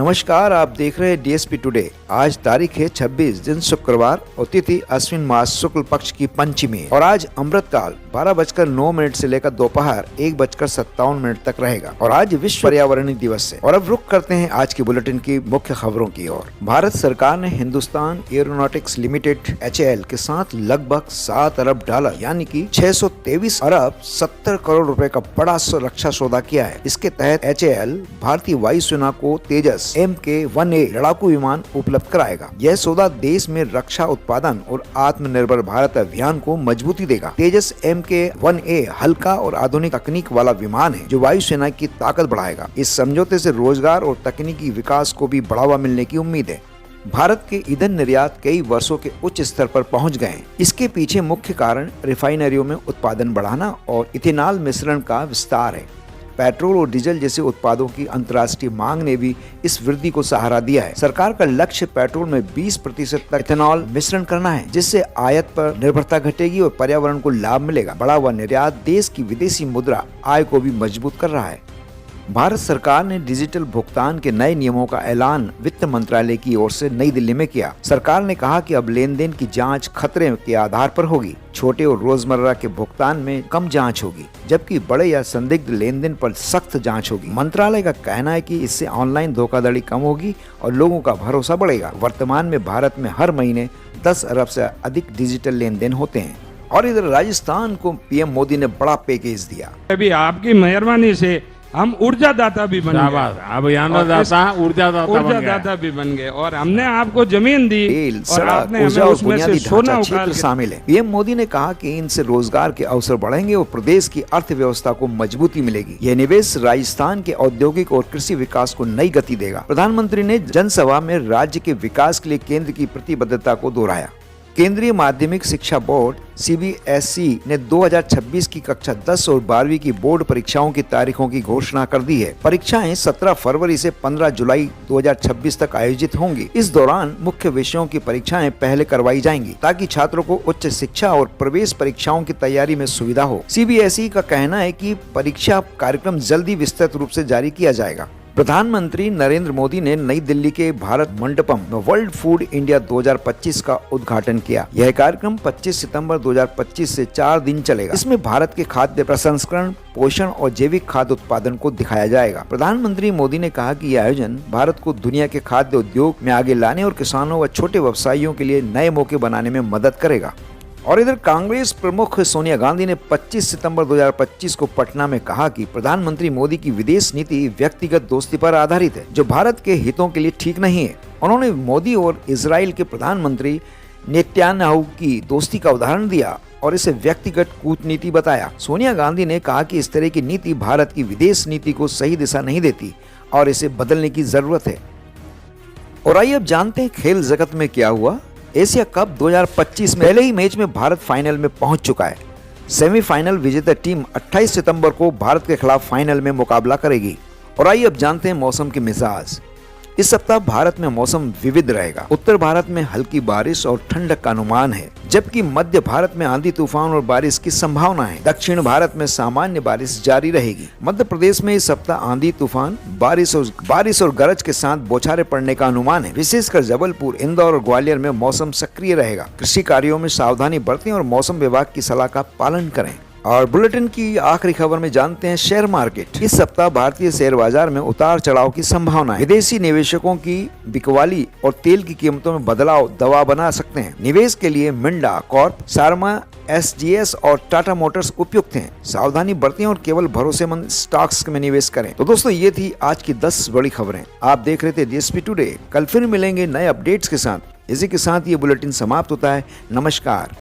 नमस्कार, आप देख रहे हैं डीएसपी टुडे। आज तारीख है 26 दिन शुक्रवार और तिथि अश्विन मास शुक्ल पक्ष की पंचमी और आज अमृतकाल 12:09 से लेकर दोपहर 1:57 तक रहेगा और आज विश्व पर्यावरण दिवस है। और अब रुख करते हैं आज की बुलेटिन की मुख्य खबरों की ओर। भारत सरकार ने हिंदुस्तान एरोनॉटिक्स लिमिटेड HAL के साथ लगभग 7 अरब डॉलर यानी कि 623 अरब 70 करोड़ रुपए का बड़ा रक्षा सौदा किया है। इसके तहत HAL भारतीय वायुसेना को तेजस MK-1A लड़ाकू विमान उपलब्ध कराएगा। यह सौदा देश में रक्षा उत्पादन और आत्मनिर्भर भारत अभियान को मजबूती देगा। तेजस MK-1A हल्का और आधुनिक तकनीक वाला विमान है जो वायुसेना की ताकत बढ़ाएगा। इस समझौते से रोजगार और तकनीकी विकास को भी बढ़ावा मिलने की उम्मीद है। भारत के ईंधन निर्यात कई वर्षों के उच्च स्तर पर पहुंच गए हैं। इसके पीछे मुख्य कारण रिफाइनरियों में उत्पादन बढ़ाना और इथेनॉल मिश्रण का विस्तार है। पेट्रोल और डीजल जैसे उत्पादों की अंतर्राष्ट्रीय मांग ने भी इस वृद्धि को सहारा दिया है। सरकार का लक्ष्य पेट्रोल में 20% तक इथेनॉल मिश्रण करना है, जिससे आयात पर निर्भरता घटेगी और पर्यावरण को लाभ मिलेगा। बढ़ा हुआ निर्यात देश की विदेशी मुद्रा आय को भी मजबूत कर रहा है। भारत सरकार ने डिजिटल भुगतान के नए नियमों का ऐलान वित्त मंत्रालय की ओर से नई दिल्ली में किया। सरकार ने कहा कि अब लेन देन की जांच खतरे के आधार पर होगी। छोटे और रोजमर्रा के भुगतान में कम जांच होगी, जबकि बड़े या संदिग्ध लेन देन पर सख्त जांच होगी। मंत्रालय का कहना है कि इससे ऑनलाइन धोखाधड़ी कम होगी और लोगों का भरोसा बढ़ेगा। वर्तमान में भारत में हर महीने 10 अरब से अधिक डिजिटल लेन देन होते हैं। और इधर राजस्थान को PM मोदी ने बड़ा पैकेज दिया। अभी आपकी मेहरबानी से हम ऊर्जा दाता भी बन गए, अब ऊर्जा दाता भी बन गए और हमने आपको जमीन दी और आपने ऊर्जा हमें और उसमें से बुनियादी सोना ढांचा उखाड़ क्षेत्र के शामिल है। PM मोदी ने कहा कि इनसे रोजगार के अवसर बढ़ेंगे और प्रदेश की अर्थव्यवस्था को मजबूती मिलेगी। यह निवेश राजस्थान के औद्योगिक और कृषि विकास को नई गति देगा। प्रधानमंत्री ने जनसभा में राज्य के विकास के लिए केंद्र की प्रतिबद्धता को दोहराया। केंद्रीय माध्यमिक शिक्षा बोर्ड CBSE ने 2026 की कक्षा 10 और 12वीं की बोर्ड परीक्षाओं की तारीखों की घोषणा कर दी है। परीक्षाएं 17 फरवरी से 15 जुलाई 2026 तक आयोजित होंगी। इस दौरान मुख्य विषयों की परीक्षाएं पहले करवाई जाएंगी ताकि छात्रों को उच्च शिक्षा और प्रवेश परीक्षाओं की तैयारी में सुविधा हो। CBSE का कहना है कि परीक्षा कार्यक्रम जल्दी विस्तृत रूप से जारी किया जाएगा। प्रधानमंत्री नरेंद्र मोदी ने नई दिल्ली के भारत मंडपम में वर्ल्ड फूड इंडिया 2025 का उद्घाटन किया। यह कार्यक्रम 25 सितंबर 2025 से 4 दिन चलेगा। इसमें भारत के खाद्य प्रसंस्करण, पोषण और जैविक खाद्य उत्पादन को दिखाया जाएगा। प्रधानमंत्री मोदी ने कहा कि यह आयोजन भारत को दुनिया के खाद्य उद्योग में आगे लाने और किसानों व छोटे व्यवसायियों के लिए नए मौके बनाने में मदद करेगा। और इधर कांग्रेस प्रमुख सोनिया गांधी ने 25 सितंबर 2025 को पटना में कहा कि प्रधानमंत्री मोदी की विदेश नीति व्यक्तिगत दोस्ती पर आधारित है, जो भारत के हितों के लिए ठीक नहीं है। उन्होंने मोदी और इजराइल के प्रधानमंत्री नेतन्याहू की दोस्ती का उदाहरण दिया और इसे व्यक्तिगत कूटनीति बताया। सोनिया गांधी ने कहा कि इस तरह की नीति भारत की विदेश नीति को सही दिशा नहीं देती और इसे बदलने की जरूरत है। और आइए अब जानते हैं खेल जगत में क्या हुआ। एशिया कप 2025 में पहले ही मैच में भारत फाइनल में पहुंच चुका है। सेमीफाइनल विजेता टीम 28 सितंबर को भारत के खिलाफ फाइनल में मुकाबला करेगी। और आइए अब जानते हैं मौसम के मिजाज। इस सप्ताह भारत में मौसम विविध रहेगा। उत्तर भारत में हल्की बारिश और ठंडक का अनुमान है, जबकि मध्य भारत में आंधी तूफान और बारिश की संभावना है। दक्षिण भारत में सामान्य बारिश जारी रहेगी। मध्य प्रदेश में इस सप्ताह आंधी तूफान, बारिश और गरज के साथ बौछारें पड़ने का अनुमान है। विशेषकर जबलपुर, इंदौर और ग्वालियर में मौसम सक्रिय रहेगा। कृषि कार्यों में सावधानी बरतें और मौसम विभाग की सलाह का पालन करें। और बुलेटिन की आखिरी खबर में जानते हैं शेयर मार्केट। इस सप्ताह भारतीय शेयर बाजार में उतार चढ़ाव की संभावना है। विदेशी निवेशकों की बिकवाली और तेल की कीमतों में बदलाव दबाव बना सकते हैं। निवेश के लिए मिंडा कॉर्प, सार्मा, SGS और टाटा मोटर्स उपयुक्त हैं। सावधानी बरतें और केवल भरोसेमंद स्टॉक्स में निवेश करें। तो दोस्तों, ये थी आज की 10 बड़ी खबरें। आप देख रहे थे DSP टुडे। कल फिर मिलेंगे नए अपडेट्स के साथ। इसी के साथ ये बुलेटिन समाप्त होता है। नमस्कार।